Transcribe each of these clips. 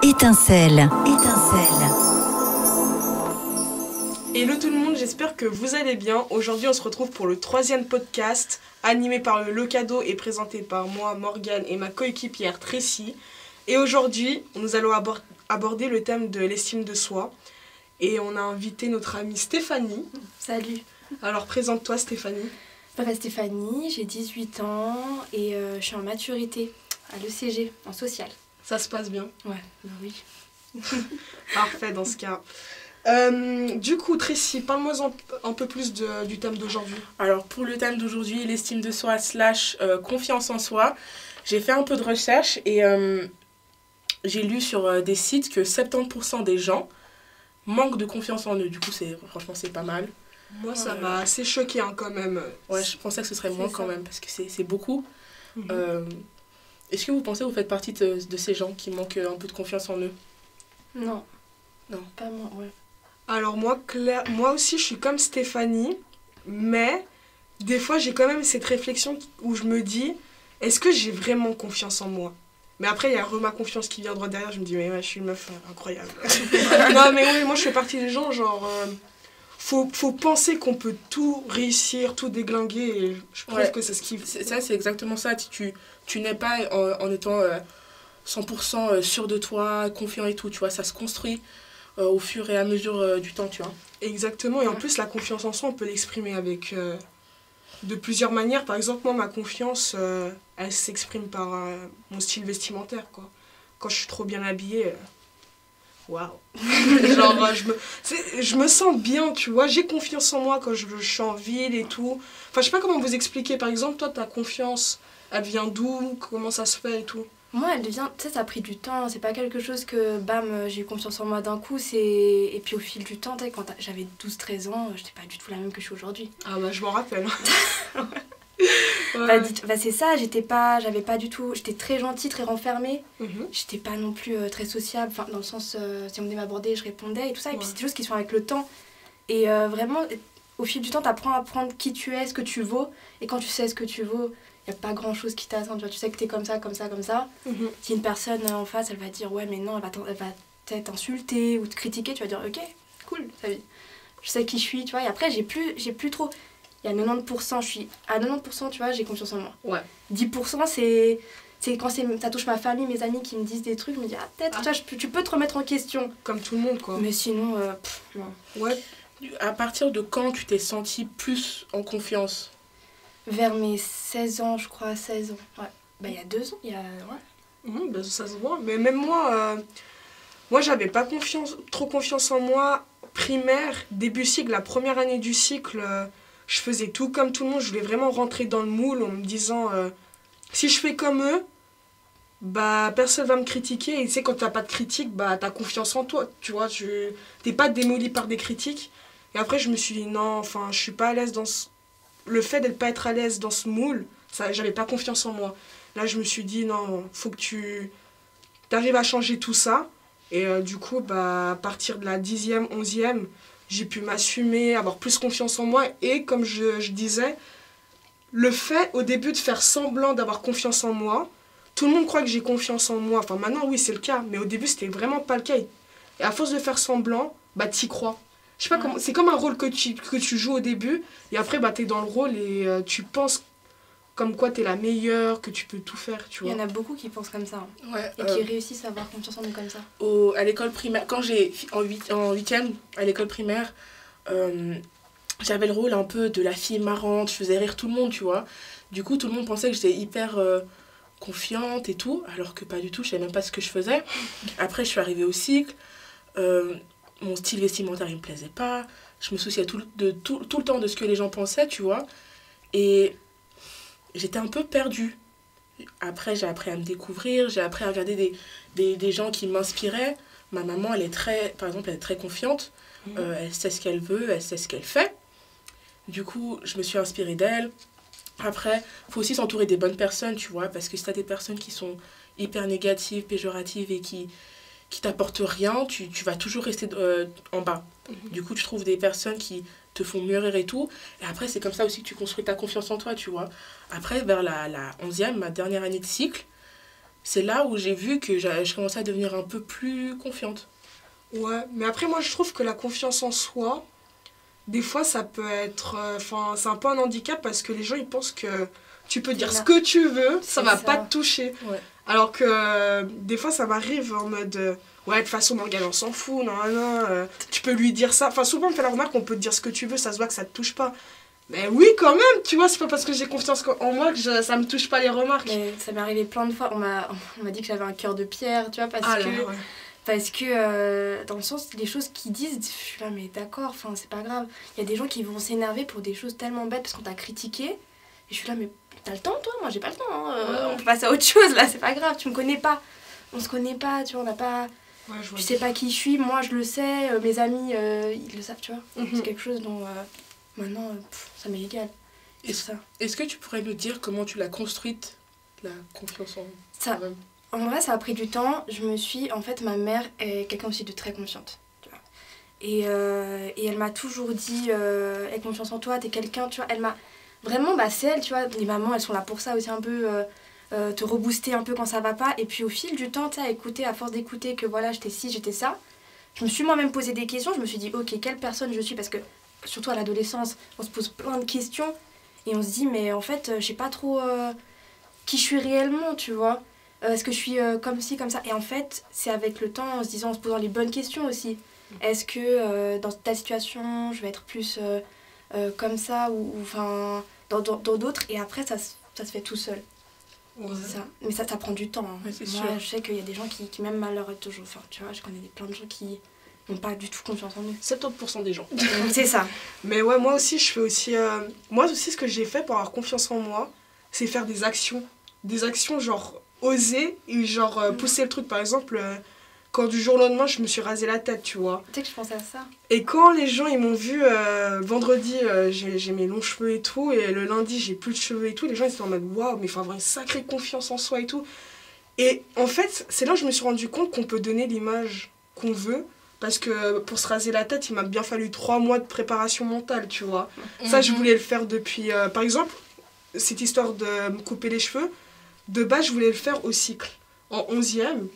Étincelle. Hello tout le monde, j'espère que vous allez bien. Aujourd'hui, on se retrouve pour le 3e podcast animé par le Locado et présenté par moi, Morgane, et ma coéquipière Tracy. Et aujourd'hui, nous allons aborder le thème de l'estime de soi. Et on a invité notre amie Stéphanie. Salut. Alors, présente-toi Stéphanie. Je m'appelle Stéphanie, j'ai 18 ans et je suis en maturité à l'ECG, en social. Ça se passe bien? Ouais, bah oui. Parfait dans ce cas. Du coup, Tracy, parle-moi un peu plus du thème d'aujourd'hui. Alors, pour le thème d'aujourd'hui, l'estime de soi / confiance en soi, j'ai fait un peu de recherche et j'ai lu sur des sites que 70% des gens manquent de confiance en eux. Du coup, franchement, c'est pas mal. Moi, ça m'a assez choqué quand même. Ouais, je pensais que ce serait moins quand même, parce que c'est beaucoup. Mhm. Est-ce que vous pensez que vous faites partie de ces gens qui manquent un peu de confiance en eux? Non. Non. Pas moi, ouais. Alors moi aussi, je suis comme Stéphanie, mais des fois, j'ai quand même cette réflexion où je me dis, est-ce que j'ai vraiment confiance en moi? Mais après, il y a ma confiance qui vient droit derrière, je me dis, mais ouais, je suis une meuf incroyable. Non, mais oui, moi, je fais partie des gens, genre... Faut penser qu'on peut tout réussir, tout déglinguer, et je trouve que c'est ce qui... C'est exactement ça. Tu n'es pas en étant 100% sûr de toi, confiant et tout, tu vois. Ça se construit au fur et à mesure du temps, tu vois. Exactement, et en plus, la confiance en soi, on peut l'exprimer avec... de plusieurs manières. Par exemple, moi, ma confiance, elle s'exprime par mon style vestimentaire, quoi. Quand je suis trop bien habillée... Waouh. Genre, je me sens bien, tu vois. J'ai confiance en moi quand je suis en ville et tout. Enfin, je sais pas comment vous expliquer. Par exemple, toi, ta confiance, elle vient d'où? Comment ça se fait et tout? Moi, elle vient... Tu sais, ça a pris du temps. C'est pas quelque chose que, bam, j'ai eu confiance en moi d'un coup. Et puis au fil du temps, tu sais, quand j'avais 12-13 ans, j'étais pas du tout la même que je suis aujourd'hui. Ah bah, je m'en rappelle. Ouais. C'est ça, j'avais pas du tout... J'étais très gentille, très renfermée. Mhm. J'étais pas non plus très sociable. Enfin, dans le sens, si on venait m'aborder, je répondais et tout ça. Et puis c'est des choses qui sont avec le temps. Et vraiment, au fil du temps, t'apprends à apprendre qui tu es, ce que tu vaux. Et quand tu sais ce que tu vaux, y a pas grand chose qui t'attend. Tu sais que t'es comme ça, comme ça, comme ça. Mhm. Si une personne en face, elle va dire ouais, mais non, elle va peut-être t'insulter ou te critiquer, tu vas dire ok, cool, ça y est. Je sais qui je suis, tu vois. Et après, j'ai plus trop. Il y a 90%, je suis à 90%, tu vois, j'ai confiance en moi. Ouais. 10%, c'est quand ça touche ma famille, mes amis qui me disent des trucs, je me dis ah peut-être, tu vois, tu peux te remettre en question. Comme tout le monde, quoi. Mais sinon, non. Ouais. À partir de quand tu t'es sentie plus en confiance? Vers mes 16 ans, je crois, 16 ans. Ouais. Bah, il y a 2 ans, ouais. Bah, ça se voit. Mais même moi, j'avais pas trop confiance en moi. Primaire, début cycle, la première année du cycle, je faisais tout comme tout le monde. Je voulais vraiment rentrer dans le moule en me disant, si je fais comme eux, bah personne va me critiquer. Et tu sais, quand t'as pas de critique, bah t'as confiance en toi. Tu vois, t'es pas démoli par des critiques. Et après, je me suis dit, non, enfin, je suis pas à l'aise dans le fait de ne pas être à l'aise dans ce moule, j'avais pas confiance en moi. Là, je me suis dit, non, faut que tu arrives à changer tout ça. Et du coup, bah, à partir de la 10e, 11e, j'ai pu m'assumer, avoir plus confiance en moi. Et comme je disais, le fait au début de faire semblant d'avoir confiance en moi, tout le monde croit que j'ai confiance en moi. Enfin, maintenant, oui, c'est le cas. Mais au début, c'était vraiment pas le cas. Et à force de faire semblant, bah, t'y crois. Je sais pas comment. C'est comme un rôle que tu joues au début. Et après, bah, t'es dans le rôle et tu penses comme quoi t'es la meilleure, que tu peux tout faire, tu vois. Il y en a beaucoup qui pensent comme ça. Ouais, et qui réussissent à avoir confiance en eux comme ça. À l'école primaire, quand j'ai en 8e, à l'école primaire, j'avais le rôle un peu de la fille marrante, je faisais rire tout le monde, tu vois. Du coup, tout le monde pensait que j'étais hyper confiante et tout, alors que pas du tout, je savais même pas ce que je faisais. Après, je suis arrivée au cycle, mon style vestimentaire, il me plaisait pas, je me souciais tout le temps de ce que les gens pensaient, tu vois. Et j'étais un peu perdue. Après, j'ai appris à me découvrir, j'ai appris à regarder des gens qui m'inspiraient. Ma maman, par exemple, elle est très confiante. Elle sait ce qu'elle veut, elle sait ce qu'elle fait. Du coup, je me suis inspirée d'elle. Après, il faut aussi s'entourer des bonnes personnes, tu vois, parce que si tu as des personnes qui sont hyper négatives, péjoratives et qui t'apportent rien, tu vas toujours rester en bas. Du coup, tu trouves des personnes qui te font mûrir et tout. Et après, c'est comme ça aussi que tu construis ta confiance en toi, tu vois. Après, vers la 11e, ma dernière année de cycle, c'est là où j'ai vu que je commençais à devenir un peu plus confiante. Ouais, mais après, moi, je trouve que la confiance en soi, des fois, ça peut être... Enfin, c'est un peu un handicap parce que les gens, ils pensent que tu peux dire ce que tu veux, ça va pas te toucher. Ouais. Alors que des fois, ça m'arrive en mode... ouais, de toute façon, Morgane, on s'en fout, non, non, tu peux lui dire ça. Enfin, souvent, on me fait la remarque qu'on peut te dire ce que tu veux, ça se voit que ça te touche pas. Mais oui, quand même, tu vois, c'est pas parce que j'ai confiance en moi que ça me touche pas les remarques. Mais ça m'est arrivé plein de fois. On m'a dit que j'avais un cœur de pierre, tu vois, parce que dans le sens, les choses qu'ils disent, je suis là, mais d'accord, enfin, c'est pas grave. Il y a des gens qui vont s'énerver pour des choses tellement bêtes parce qu'on t'a critiqué. Et je suis là, mais t'as le temps, toi? Moi, j'ai pas le temps. Hein. On peut passer à autre chose, là, c'est pas grave, tu me connais pas. On se connaît pas, tu vois, on n'a pas... Ouais, tu sais pas qui je suis, moi, je le sais, mes amis, ils le savent, tu vois. C'est quelque chose dont, maintenant, ça m'est égal. Est-ce que tu pourrais nous dire comment tu l'as construite, la confiance en toi-même? En vrai, ça a pris du temps. En fait, ma mère est quelqu'un aussi de très confiante. Tu vois. Et elle m'a toujours dit, aie confiance en toi, t'es quelqu'un, tu vois. Elle m'a vraiment, c'est elle, tu vois. Les mamans, elles sont là pour ça aussi un peu, te rebooster un peu quand ça va pas. Et puis au fil du temps, tu sais, à force d'écouter que voilà, j'étais ci, j'étais ça, je me suis moi-même posé des questions. Je me suis dit, ok, quelle personne je suis? Parce que, surtout à l'adolescence, on se pose plein de questions. Et on se dit, mais en fait, je sais pas trop qui je suis réellement, tu vois. Est-ce que je suis comme ci, comme ça? Et en fait, c'est avec le temps, en se posant les bonnes questions aussi. Est-ce que dans ta situation, je vais être plus comme ça ou enfin, dans d'autres? Et après, ça se fait tout seul. Ouais. Ça. Mais ça prend du temps. Hein. Ouais, moi, je sais qu'il y a des gens qui même malheureux toujours... Enfin, tu vois, je connais plein de gens qui n'ont pas du tout confiance en eux. 70% des gens. C'est ça. Mais ouais, moi aussi, je fais aussi... Moi aussi, ce que j'ai fait pour avoir confiance en moi, c'est faire des actions. Des actions, genre, oser et genre pousser le truc. Par exemple, quand du jour au lendemain, je me suis rasé la tête, tu vois. Tu sais que je pensais à ça. Et quand les gens, ils m'ont vu, vendredi, j'ai mes longs cheveux et tout, et le lundi, j'ai plus de cheveux et tout, les gens, ils étaient en mode, waouh, mais il faut avoir une sacrée confiance en soi et tout. Et en fait, c'est là où je me suis rendu compte qu'on peut donner l'image qu'on veut. Parce que pour se raser la tête, il m'a bien fallu 3 mois de préparation mentale, tu vois. Ça, je voulais le faire depuis... par exemple, cette histoire de me couper les cheveux, de base, je voulais le faire au cycle, en 11e.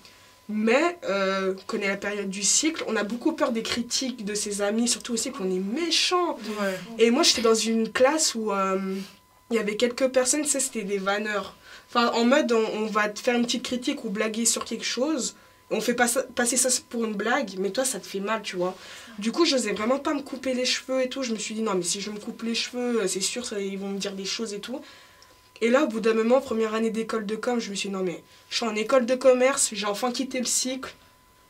Mais, on connaît la période du cycle, on a beaucoup peur des critiques de ses amis, surtout aussi qu'on est méchant. Ouais. Et moi, j'étais dans une classe où il y avait quelques personnes, tu sais, c'était des vanneurs. Enfin, en mode, on va te faire une petite critique ou blaguer sur quelque chose. On fait passer ça pour une blague, mais toi, ça te fait mal, tu vois. Du coup, je n'osais vraiment pas me couper les cheveux et tout. Je me suis dit, non, mais si je me coupe les cheveux, c'est sûr, ils vont me dire des choses et tout. Et là, au bout d'un moment, première année d'école de com, je me suis dit, non, mais je suis en école de commerce, j'ai enfin quitté le cycle.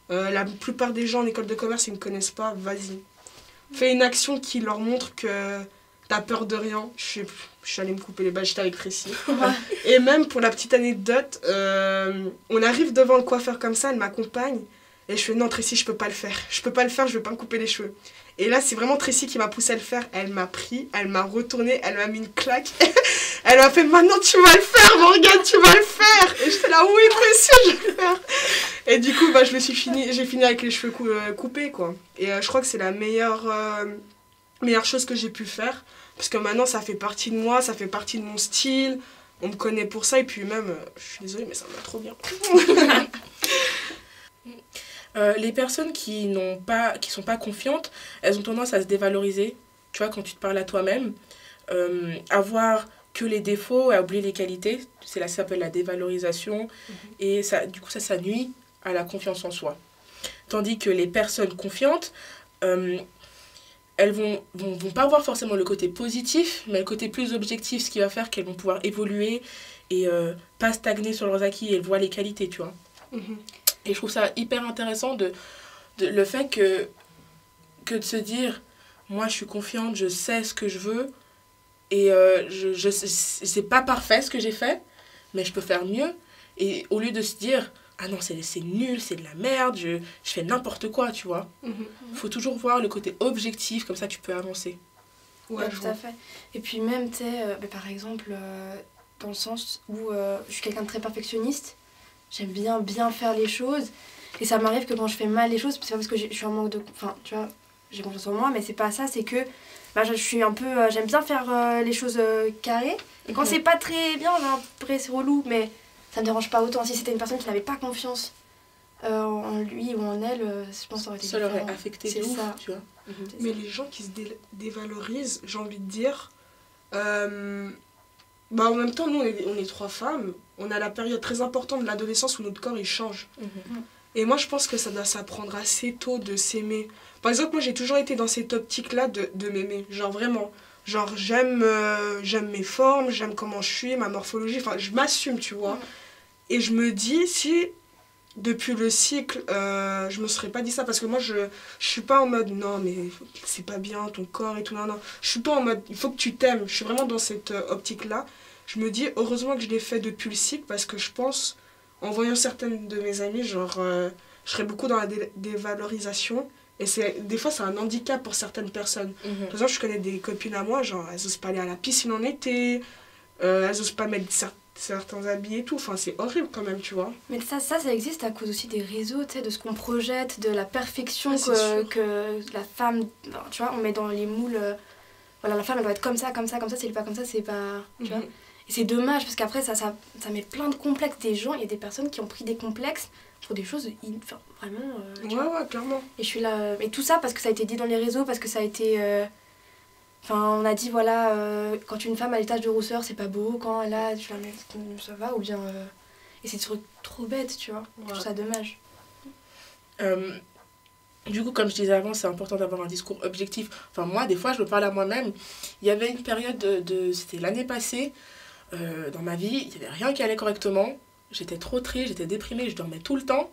La plupart des gens en école de commerce, ils ne me connaissent pas, vas-y. Fais une action qui leur montre que t'as peur de rien. Je suis allée me couper les balles, j'étais avec Tracy. Et même pour la petite anecdote, on arrive devant le coiffeur comme ça, elle m'accompagne. Et je fais non, Tracy, je peux pas le faire. Je peux pas le faire, je vais pas me couper les cheveux. Et là, c'est vraiment Tracy qui m'a poussé à le faire. Elle m'a pris, elle m'a retourné, elle m'a mis une claque. Elle m'a fait maintenant tu vas le faire, Morgane, tu vas le faire. Et j'étais là, oui, Tracy, je vais le faire. Et du coup, j'ai fini avec les cheveux coupés, quoi. Et je crois que c'est la meilleure chose que j'ai pu faire. Parce que maintenant, ça fait partie de moi, ça fait partie de mon style. On me connaît pour ça. Et puis même, je suis désolée, mais ça me va trop bien. Les personnes qui sont pas confiantes, elles ont tendance à se dévaloriser. Tu vois, quand tu te parles à toi-même, à voir que les défauts, à oublier les qualités. C'est là, ça s'appelle la dévalorisation. Et ça, du coup, ça nuit à la confiance en soi. Tandis que les personnes confiantes, elles vont pas voir forcément le côté positif, mais le côté plus objectif, ce qui va faire qu'elles vont pouvoir évoluer et pas stagner sur leurs acquis, et elles voient les qualités, tu vois. Et je trouve ça hyper intéressant le fait que de se dire, moi je suis confiante, je sais ce que je veux, et c'est pas parfait ce que j'ai fait, mais je peux faire mieux. Et au lieu de se dire, ah non, c'est nul, c'est de la merde, je fais n'importe quoi, tu vois. Faut toujours voir le côté objectif, comme ça tu peux avancer. Ouais, tout à fait. Et puis même, tu sais, par exemple, dans le sens où je suis quelqu'un de très perfectionniste, j'aime bien faire les choses, et ça m'arrive que quand je fais mal les choses, c'est pas parce que je suis en manque de... Enfin, tu vois, j'ai confiance en moi, mais c'est pas ça, c'est que je suis un peu... j'aime bien faire les choses carrées, et quand c'est pas très bien, après c'est relou, mais ça me dérange pas autant. Si c'était une personne qui n'avait pas confiance en lui ou en elle, je pense que ça aurait été ça l'aurait affecté de ouf, ça. tu vois. Mais les gens qui se dévalorisent, j'ai envie de dire, bah en même temps, nous, on est 3 femmes, on a la période très importante de l'adolescence où notre corps, il change. Et moi, je pense que ça doit s'apprendre assez tôt de s'aimer. Par exemple, moi, j'ai toujours été dans cette optique-là de m'aimer. Genre, vraiment. Genre, j'aime mes formes, j'aime comment je suis, ma morphologie. Enfin, je m'assume, tu vois. Et je me dis, si, depuis le cycle, je me serais pas dit ça. Parce que moi, je suis pas en mode, non, mais c'est pas bien, ton corps et tout. Non, non. Je suis pas en mode, il faut que tu t'aimes. Je suis vraiment dans cette optique-là. Je me dis, heureusement que je l'ai fait depuis le cycle. Parce que je pense... En voyant certaines de mes amies, genre, je serais beaucoup dans la dévalorisation. Et des fois, c'est un handicap pour certaines personnes. Par exemple, je connais des copines à moi, genre, elles osent pas aller à la piscine en été, elles osent pas mettre certains habits et tout. Enfin, c'est horrible quand même, tu vois. Mais ça existe à cause aussi des réseaux, tu sais, de ce qu'on projette, de la perfection que la femme, tu vois, on met dans les moules. Voilà, la femme, elle doit être comme ça, si elle est pas comme ça, c'est pas... Tu vois. Et c'est dommage parce qu'après ça met plein de complexes des gens. Il y a des personnes qui ont pris des complexes pour des choses vraiment... ouais, clairement. Et je suis là... Et tout ça parce que ça a été dit dans les réseaux, parce que ça a été... Enfin, on a dit, voilà, quand une femme a des taches de rousseur, c'est pas beau. Quand elle a... Tu vois, mais ça va ou bien... Et c'est trop bête, tu vois. Je trouve ça dommage. Du coup, comme je disais avant, c'est important d'avoir un discours objectif. Enfin, moi, des fois, je me parle à moi-même. Il y avait une période c'était l'année passée... dans ma vie, il n'y avait rien qui allait correctement. J'étais trop triste, j'étais déprimée, je dormais tout le temps.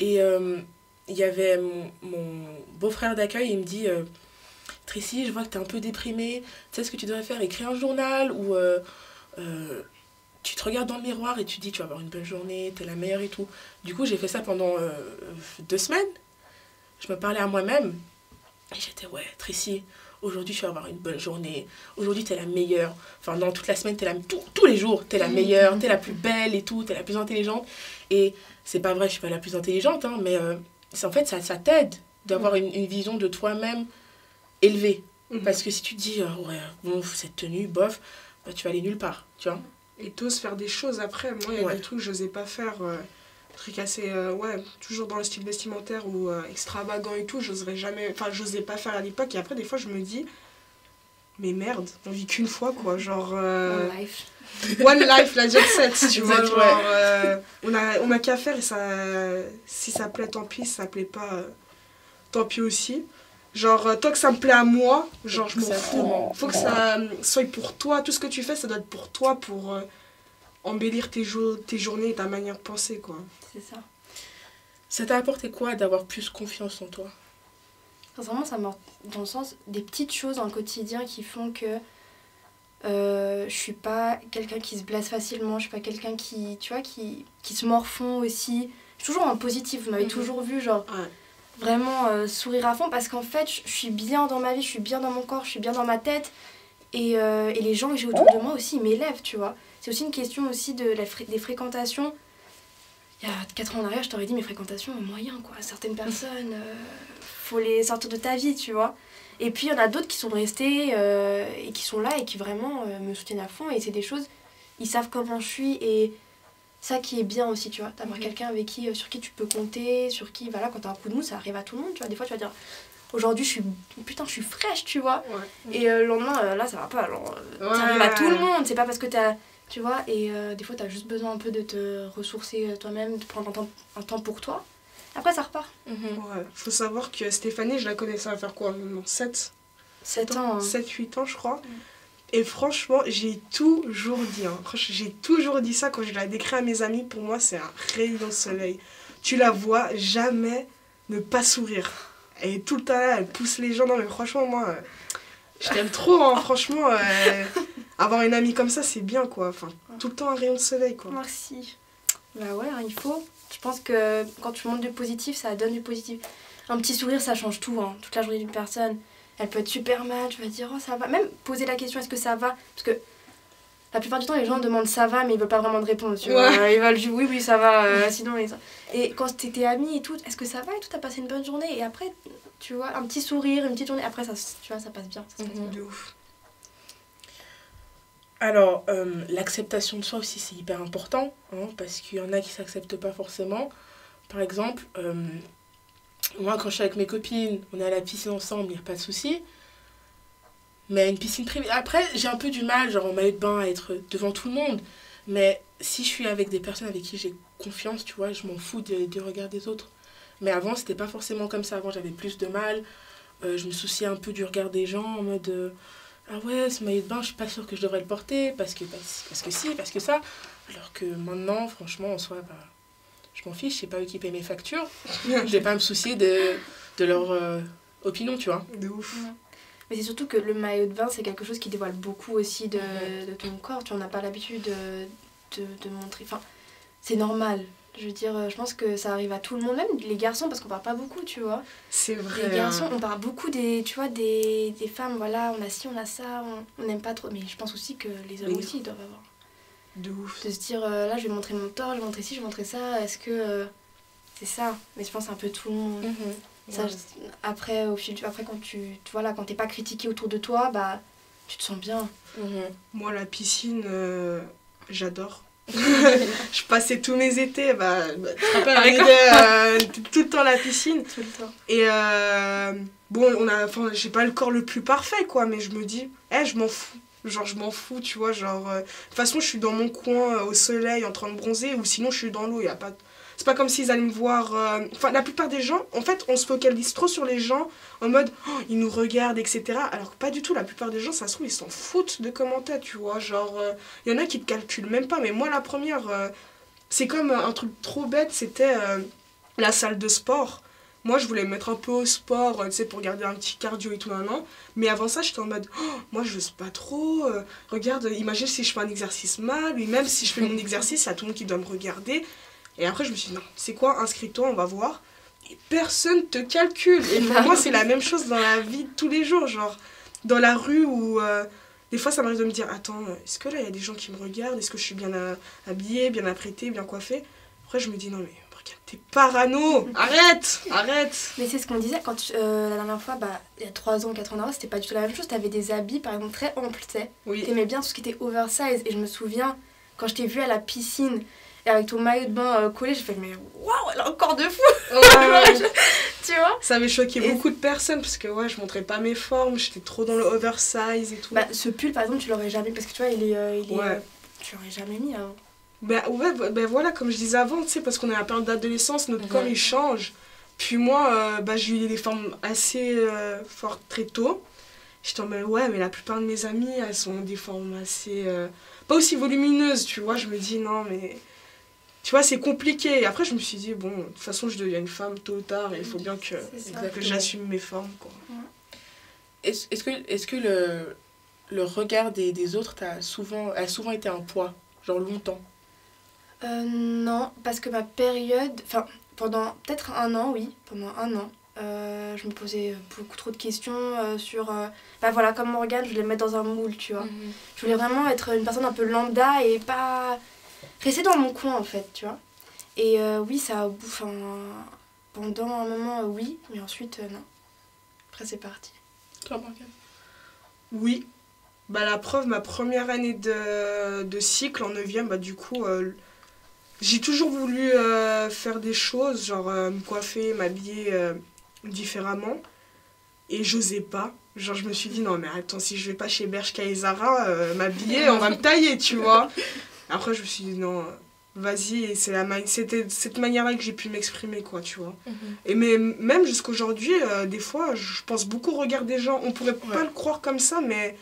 Et il y avait mon beau-frère d'accueil, il me dit Tracy, je vois que tu es un peu déprimée. Tu sais ce que tu devrais faire? Écrire un journal où tu te regardes dans le miroir et tu dis tu vas avoir une bonne journée, tu es la meilleure et tout. Du coup, j'ai fait ça pendant 2 semaines. Je me parlais à moi-même. Et j'étais ouais, Tracy, aujourd'hui tu vas avoir une bonne journée, aujourd'hui t'es la meilleure, enfin non, toute la semaine tous les jours t'es la meilleure, t'es la plus belle et tout, t'es la plus intelligente. Et c'est pas vrai, je suis pas la plus intelligente, hein, mais en fait ça t'aide d'avoir une vision de toi-même élevée. Parce que si tu te dis ouais, bon, cette tenue, bof, bah, tu vas aller nulle part, tu vois. Et t'oses faire des choses après. Moi, il y a des trucs que j'osais pas faire, trucs assez, toujours dans le style vestimentaire ou extravagant et tout, j'osais pas faire à l'époque. Et après, des fois, je me dis, mais merde, on vit qu'une fois, quoi. Genre. One life. One life, la jet set, tu vois. Genre, on a qu'à faire et ça. Si ça plaît, tant pis. Si ça plaît pas, tant pis aussi. Genre, tant que ça me plaît à moi, genre, je m'en fous. Faut que ça soit pour toi. Tout ce que tu fais, ça doit être pour toi, pour embellir tes journées et ta manière de penser, quoi. C'est ça. Ça t'a apporté quoi d'avoir plus confiance en toi? Sincèrement, ça m'a dans le sens des petites choses dans le quotidien qui font que je suis pas quelqu'un qui se blesse facilement, je suis pas quelqu'un qui, tu vois, qui se morfond aussi. Je suis toujours en positif, vous m'avez toujours vu, genre... Ouais. Vraiment sourire à fond parce qu'en fait je suis bien dans ma vie, je suis bien dans mon corps, je suis bien dans ma tête et les gens que j'ai autour de moi aussi ils m'élèvent, tu vois. C'est aussi une question aussi des fréquentations. Il y a 4 ans en arrière je t'aurais dit mes fréquentations moyen quoi, certaines personnes faut les sortir de ta vie, tu vois. Et puis il y en a d'autres qui sont restés et qui sont là et qui vraiment me soutiennent à fond et c'est des choses, ils savent comment je suis et ça qui est bien aussi, tu vois, d'avoir quelqu'un avec sur qui tu peux compter, sur qui, voilà, quand t'as un coup de mou, ça arrive à tout le monde, tu vois, des fois tu vas dire, aujourd'hui je suis fraîche, tu vois, et le lendemain, là ça va pas, alors, ça arrive à tout le monde, c'est pas parce que t'as, tu vois, et des fois t'as juste besoin un peu de te ressourcer toi-même, de prendre un temps pour toi, après ça repart. Ouais, faut savoir que Stéphanie, je la connais, ça va faire quoi, maintenant 7 ans, 7-8 ans je crois. Et franchement, j'ai toujours dit, j'ai toujours dit ça quand je l'ai décrit à mes amis. Pour moi, c'est un rayon de soleil. Tu la vois jamais ne pas sourire. Elle est tout le temps là, elle pousse les gens. Non, mais franchement, moi, je t'aime trop. Hein. Franchement, avoir une amie comme ça, c'est bien, quoi. Enfin, tout le temps un rayon de soleil, quoi. Merci. Bah ouais, il faut. Je pense que quand tu montres du positif, ça donne du positif. Un petit sourire, ça change tout. Hein. Toute la journée d'une personne. Elle peut être super mal, tu vas dire oh ça va. Même poser la question est-ce que ça va? Parce que la plupart du temps les gens demandent ça va mais ils veulent pas vraiment te répondre. Tu vois. Ils veulent oui ça va, sinon et quand t'étais amie et tout, est-ce que ça va et tout, t'as passé une bonne journée et après tu vois un petit sourire, une petite journée, après ça, tu vois, ça passe bien. Ça se passe bien. De ouf. Alors, l'acceptation de soi aussi, c'est hyper important, hein, parce qu'il y en a qui ne s'acceptent pas forcément. Par exemple, moi, quand je suis avec mes copines, on est à la piscine ensemble, il n'y a pas de souci. Mais à une piscine privée... Après, j'ai un peu du mal, genre en maillot de bain, à être devant tout le monde. Mais si je suis avec des personnes avec qui j'ai confiance, tu vois, je m'en fous du regard des autres. Mais avant, c'était pas forcément comme ça. Avant, j'avais plus de mal. Je me souciais un peu du regard des gens en mode... ah ouais, ce maillot de bain, je suis pas sûre que je devrais le porter parce que si, parce que ça. Alors que maintenant, franchement, en soi, bah, je m'en fiche, c'est pas eux qui payent mes factures. Je vais pas me soucier de leur opinion, tu vois. De ouf. Ouais. Mais c'est surtout que le maillot de bain, c'est quelque chose qui dévoile beaucoup aussi de ton corps. Tu n'en as pas l'habitude de montrer. Enfin, c'est normal. Je veux dire, je pense que ça arrive à tout le monde, même les garçons, parce qu'on parle pas beaucoup, tu vois. C'est vrai. Les garçons, on parle beaucoup des femmes, voilà, on a ci, on a ça, on n'aime pas trop. Mais je pense aussi que les hommes aussi doivent avoir. De ouf. De se dire, là, je vais montrer mon torse, je vais montrer ci, je vais montrer ça. Est-ce que c'est ça? Mais je pense que c'est un peu tout le monde. Ça, Ouais. après, quand quand t'es pas critiqué autour de toi, bah, tu te sens bien. Moi, la piscine, j'adore. Je passais tous mes étés, tu te rappelles, on était tout le temps à la piscine. Tout le temps. Et bon, enfin, j'ai pas le corps le plus parfait, quoi, mais je me dis, je m'en fous. Genre, je m'en fous, tu vois, genre... de toute façon, je suis dans mon coin, au soleil, en train de bronzer, ou sinon, je suis dans l'eau, y a pas... C'est pas comme s'ils allaient me voir... Enfin, la plupart des gens, en fait, on se focalise trop sur les gens, en mode, oh, ils nous regardent, etc. Alors que pas du tout, la plupart des gens, ça se trouve, ils s'en foutent de commenter, tu vois, genre... y en a qui te calculent même pas, mais moi, la première... c'est comme un truc trop bête, c'était la salle de sport. Moi, je voulais me mettre un peu au sport, tu sais, pour garder un petit cardio et tout, nan. Mais avant ça, j'étais en mode, oh, moi, je n'ose pas trop. Regarde, imagine si je fais un exercice mal, et même si je fais mon exercice, il y a tout le monde qui doit me regarder. Et après, je me suis dit, non, c'est quoi, inscris-toi, on va voir. Et personne te calcule. Et pour moi, c'est la même chose dans la vie de tous les jours, genre, dans la rue où... des fois, ça m'arrive de me dire, attends, est-ce que là, il y a des gens qui me regardent? Est-ce que je suis bien habillée, bien apprêtée, bien coiffée? Après, je me dis, non, mais regarde, t'es parano! Arrête! Mais c'est ce qu'on disait quand la dernière fois, bah, il y a 3 ans, 4 ans avant, c'était pas du tout la même chose. T'avais des habits, par exemple, très amples, tu sais. Oui. T'aimais bien tout ce qui était oversize. Et je me souviens, quand je t'ai vue à la piscine, et avec ton maillot de bain collé, j'ai fait, mais waouh, elle a encore de fou! Tu vois? Ça avait choqué beaucoup de personnes parce que ouais, je montrais pas mes formes, j'étais trop dans le oversize et tout. Bah, ce pull, par exemple, tu l'aurais jamais, parce que tu vois, Ouais. tu l'aurais jamais mis avant. Ouais, voilà, comme je disais avant, tu sais, parce qu'on est à la période d'adolescence, notre corps il change. Puis moi, j'ai eu des formes assez fortes très tôt. J'étais en mode, ouais, mais la plupart de mes amies, elles ont des formes assez... pas aussi volumineuses, tu vois. Je me dis, non, mais... Tu vois, c'est compliqué. Et après, je me suis dit, bon, de toute façon, je deviens une femme tôt ou tard et il faut bien que j'assume mes formes, quoi. Ouais. Est-ce que le regard des autres a souvent été un poids, genre longtemps? Non, parce que ma période... Enfin, pendant peut-être 1 an, oui. Pendant 1 an. Je me posais beaucoup trop de questions sur... bah voilà, comme Morgane, je voulais me mettre dans un moule, tu vois. Je voulais vraiment être une personne un peu lambda et pas... Rester dans mon coin, en fait, tu vois. Et oui, ça a... Enfin, pendant un moment, oui. Mais ensuite, non. Après, c'est parti. Toi, Morgane? Oui. Bah, la preuve, ma première année de cycle en 9e, bah, du coup... j'ai toujours voulu faire des choses, genre me coiffer, m'habiller différemment. Et j'osais pas. Genre, je me suis dit, non, mais attends, si je vais pas chez Bershka et Zara m'habiller, on va me tailler, tu vois. Après, je me suis dit, non, vas-y. Et c'était de cette manière-là que j'ai pu m'exprimer, quoi, tu vois. Et mais même jusqu'aujourd'hui, des fois, je pense beaucoup au regard des gens. On pourrait pas le croire comme ça, mais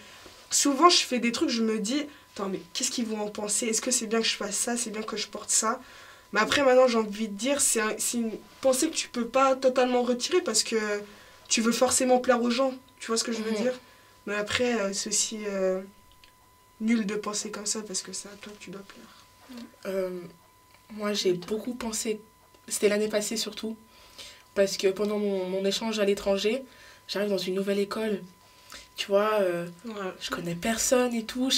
souvent, je fais des trucs, je me dis... Attends, mais qu'est-ce qu'ils vont en penser? Est-ce que c'est bien que je fasse ça? C'est bien que je porte ça? Mais après, maintenant, j'ai envie de dire, c'est une pensée que tu peux pas totalement retirer parce que tu veux forcément plaire aux gens. Tu vois ce que je veux dire? Mais après, c'est aussi nul de penser comme ça parce que c'est à toi que tu dois plaire. Moi, j'ai beaucoup pensé... C'était l'année passée, surtout. Parce que pendant mon échange à l'étranger, j'arrive dans une nouvelle école. Tu vois, je connais personne et tout, je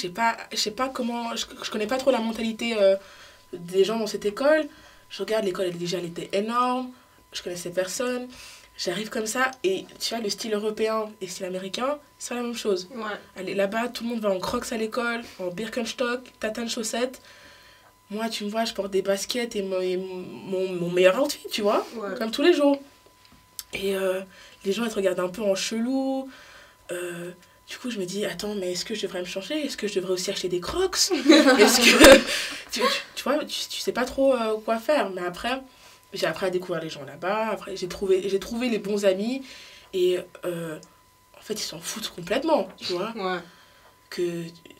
sais pas comment, je connais pas trop la mentalité des gens dans cette école. Je regarde l'école, elle était énorme, je connaissais personne. J'arrive comme ça, et tu vois, le style européen et le style américain, c'est la même chose. Ouais. Allez, là-bas, tout le monde va en Crocs à l'école, en Birkenstock, tatane chaussettes. Moi, tu me vois, je porte des baskets et mon meilleur outfit, tu vois, comme tous les jours. Et les gens, ils te regardent un peu en chelou. Du coup, je me dis, attends, mais est-ce que je devrais me changer? Est-ce que je devrais aussi acheter des Crocs? Est-ce que... tu vois, tu sais pas trop quoi faire. Mais après, j'ai appris à découvrir les gens là-bas. Après, j'ai trouvé les bons amis. Et en fait, ils s'en foutent complètement, tu vois. Ouais.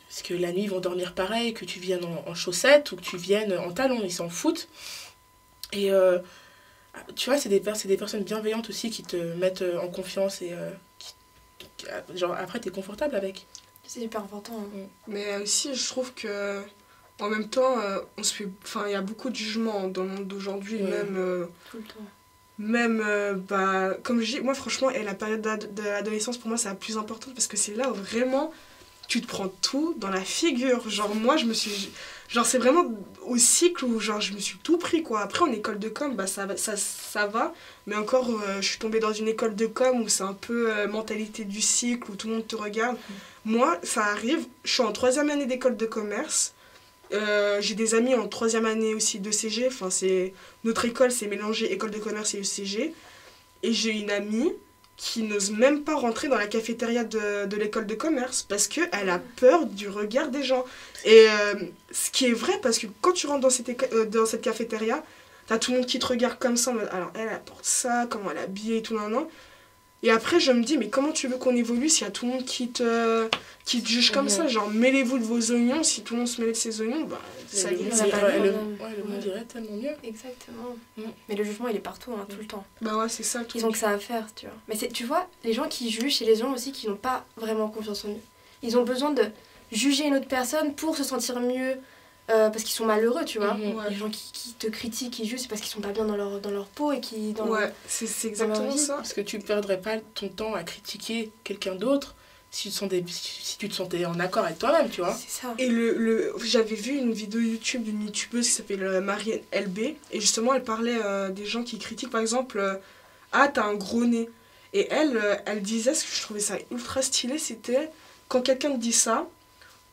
Parce que la nuit, ils vont dormir pareil, que tu viennes en chaussettes ou que tu viennes en talons. Ils s'en foutent. Et tu vois, c'est des personnes bienveillantes aussi qui te mettent en confiance et genre après t'es confortable avec. C'est hyper important. Hein. Mais aussi je trouve que en même temps on se fait, enfin il y a beaucoup de jugements dans le monde d'aujourd'hui, même tout le temps. Même bah comme je dis, moi franchement et la période de l'adolescence pour moi c'est la plus importante parce que c'est là où vraiment tu te prends tout dans la figure. Genre moi je me suis, genre c'est vraiment au cycle où genre je me suis tout pris quoi. Après en école de com bah ça va, mais encore je suis tombée dans une école de com où c'est un peu mentalité du cycle où tout le monde te regarde. Moi ça arrive, je suis en 3e année d'école de commerce. J'ai des amis en 3e année aussi de CG, enfin c'est notre école c'est mélangé école de commerce et ECG, et j'ai une amie qui n'ose même pas rentrer dans la cafétéria de l'école de commerce parce qu'elle a peur du regard des gens. Et ce qui est vrai, parce que quand tu rentres dans cette cafétéria, t'as tout le monde qui te regarde comme ça, alors elle apporte ça, comment elle est habillée et tout, nan. Et après, je me dis, mais comment tu veux qu'on évolue s'il y a tout le monde qui te juge comme ça? Genre, mêlez-vous de vos oignons, si tout le monde se mêle de ses oignons, bah ça y est. Le monde irait tellement mieux. Exactement. Mais le jugement, il est partout, hein, tout le temps. Bah ouais, c'est ça. Ils ont que ça à faire, tu vois. Mais tu vois, les gens qui jugent, c'est les gens aussi qui n'ont pas vraiment confiance en eux. Ils ont besoin de juger une autre personne pour se sentir mieux, parce qu'ils sont malheureux, tu vois. Les gens qui te critiquent, qui jugent, c'est parce qu'ils sont pas bien dans leur peau et qui... c'est exactement ça. Parce que tu perdrais pas ton temps à critiquer quelqu'un d'autre si tu te sentais en accord avec toi-même, tu vois. C'est ça. Et j'avais vu une vidéo YouTube d'une youtubeuse qui s'appelle Marianne LB, et justement elle parlait des gens qui critiquent, par exemple, ah t'as un gros nez. Et elle disait, ce que je trouvais ça ultra stylé, c'était quand quelqu'un te dit ça,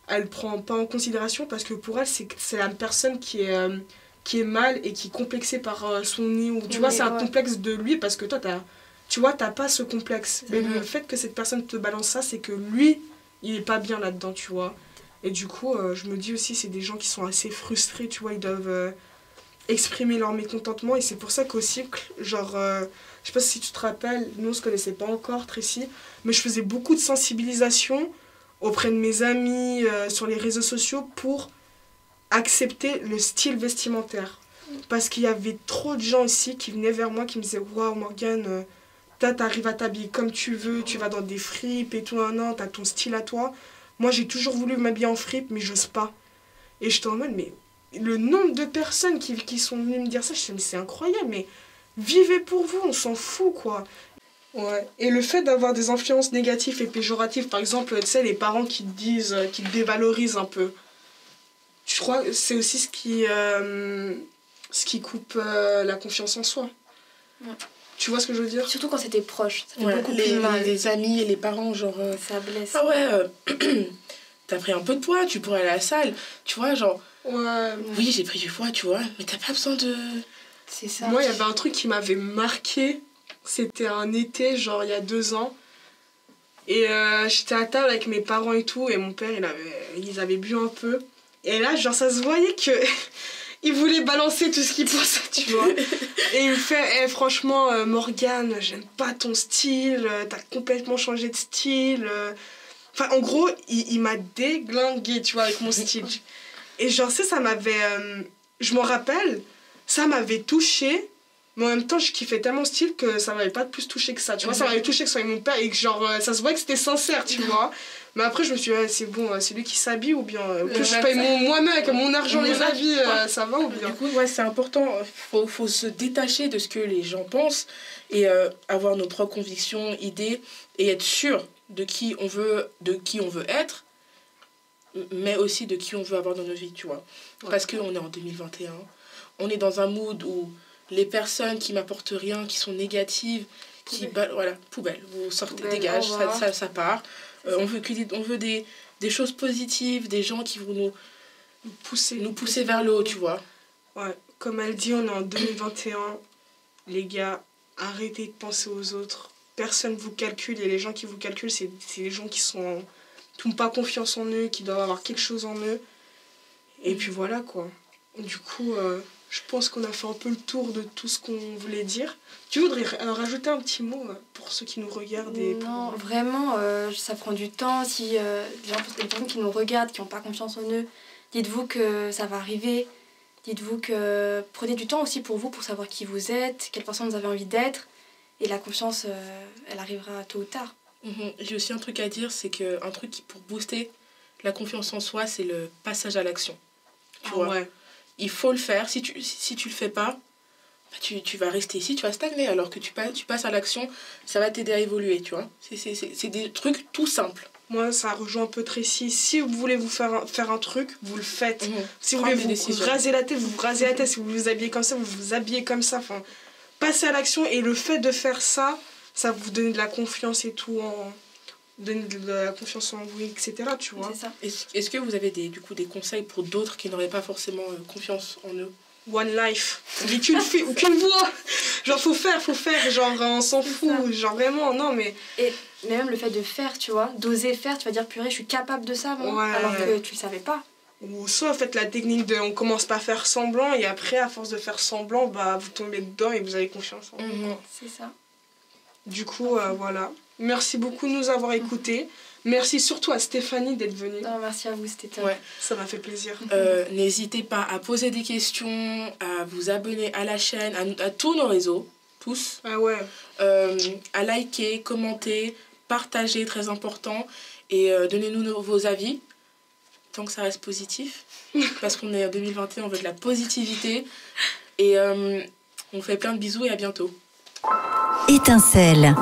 elle prend pas en considération parce que pour elle c'est la personne qui est mal et qui est complexée par son nez, ou tu vois c'est un complexe de lui parce que toi t'as pas ce complexe, mais le fait que cette personne te balance ça, c'est que lui il est pas bien là-dedans, tu vois. Et du coup je me dis aussi c'est des gens qui sont assez frustrés, tu vois, ils doivent exprimer leur mécontentement, et c'est pour ça qu'au cycle, genre je sais pas si tu te rappelles, nous on se connaissait pas encore Tracy, mais je faisais beaucoup de sensibilisation auprès de mes amis, sur les réseaux sociaux, pour accepter le style vestimentaire. Parce qu'il y avait trop de gens aussi qui venaient vers moi, qui me disaient « Waouh Morgane, t'arrives à t'habiller comme tu veux, tu vas dans des fripes et tout, t'as ton style à toi. » Moi j'ai toujours voulu m'habiller en fripe, mais j'ose pas. Et j'étais en mode, mais le nombre de personnes qui sont venues me dire ça, je me suis dit, mais c'est incroyable, mais vivez pour vous, on s'en fout quoi. Ouais. Et le fait d'avoir des influences négatives et péjoratives, par exemple, tu sais, les parents qui te disent, qui te dévalorisent un peu, je crois que c'est aussi ce qui coupe la confiance en soi. Ouais. Tu vois ce que je veux dire? Surtout quand c'était proche, ça fait beaucoup plus mal. Les amis et les parents, genre... ça blesse. Ah ouais, t'as pris un peu de poids, tu pourrais aller à la salle, tu vois, genre... Ouais. Oui, j'ai pris du poids, tu vois, mais t'as pas besoin de... C'est ça. Moi, il y avait un truc qui m'avait marqué. C'était un été, genre il y a 2 ans. Et j'étais à table avec mes parents et tout. Et mon père, ils avaient bu un peu. Et là, genre, ça se voyait que il voulait balancer tout ce qu'il pensait, tu vois. Et il me fait, franchement, Morgane, j'aime pas ton style. T'as complètement changé de style. Enfin, en gros, il m'a déglingué, tu vois, avec mon style. Et genre, ça m'avait... je m'en rappelle, ça m'avait touchée. Mais en même temps, je kiffais tellement le style que ça m'avait pas plus touché que ça. Tu vois, ça m'avait touché que ce soit mon père et que genre, ça se voit que c'était sincère, tu vois. Mais après, je me suis dit, c'est bon, c'est lui qui s'habille ou bien que je paye moi-même avec mon argent les habits, ça va ou bien. Du coup, ouais, c'est important. Faut se détacher de ce que les gens pensent et avoir nos propres convictions, idées et être sûr de qui on veut être, mais aussi de qui on veut avoir dans nos vies, tu vois. Ouais. Parce qu'on est en 2021, on est dans un mood où les personnes qui m'apportent rien, qui sont négatives, voilà, poubelle, vous sortez, Poubelle, dégage, ça part. On veut des choses positives, des gens qui vont nous pousser vers le haut, tu vois. Ouais, comme elle dit, on est en 2021. Les gars, arrêtez de penser aux autres. Personne vous calcule et les gens qui vous calculent, c'est les gens qui n'ont pas confiance en eux, qui doivent avoir quelque chose en eux. Et puis voilà quoi. Du coup, je pense qu'on a fait un peu le tour de tout ce qu'on voulait dire. Tu voudrais rajouter un petit mot pour ceux qui nous regardent Non, vraiment, ça prend du temps. Si les personnes qui nous regardent, qui n'ont pas confiance en eux, dites-vous que ça va arriver. Dites-vous que prenez du temps aussi pour vous, pour savoir qui vous êtes, quelle personne vous avez envie d'être. Et la confiance, elle arrivera tôt ou tard. J'ai aussi un truc à dire, c'est qu'un truc pour booster la confiance en soi, c'est le passage à l'action. Tu vois, ouais. Il faut le faire. Si tu le fais pas, tu vas rester ici, tu vas stagner. Alors que tu passes à l'action, ça va t'aider à évoluer, tu vois. C'est des trucs tout simples. Moi, ça rejoint un peu Tracy. Si vous voulez vous faire un truc, vous le faites. Si vous voulez vous raser la tête, vous vous rasez la tête. Si vous vous habillez comme ça, vous vous habillez comme ça. Enfin, passez à l'action. Et le fait de faire ça, ça vous donne de la confiance et tout, donner de la confiance en vous, etc. Tu vois. C'est ça. Est-ce que vous avez des conseils pour d'autres qui n'auraient pas forcément confiance en eux? One life. Dis qu'une voix. Genre, faut faire. Genre, on s'en fout. Genre, vraiment, non, mais... Mais même le fait de faire, tu vois, d'oser faire, tu vas dire, purée, je suis capable de ça, moi, ouais. alors que tu le savais pas. Ou soit, faites la technique de... On commence par faire semblant, et après, à force de faire semblant, bah, vous tombez dedans et vous avez confiance en vous. C'est ça. Du coup, voilà. Merci beaucoup de nous avoir écoutés. Merci surtout à Stéphanie d'être venue. Non, merci à vous, c'était top. Ouais, ça m'a fait plaisir. N'hésitez pas à poser des questions, à vous abonner à la chaîne, à tous nos réseaux, tous. Ah ouais. À liker, commenter, partager, très important. Et donnez-nous vos avis, tant que ça reste positif. Parce qu'on est en 2021, on veut de la positivité. Et on fait plein de bisous et à bientôt. Étincelle.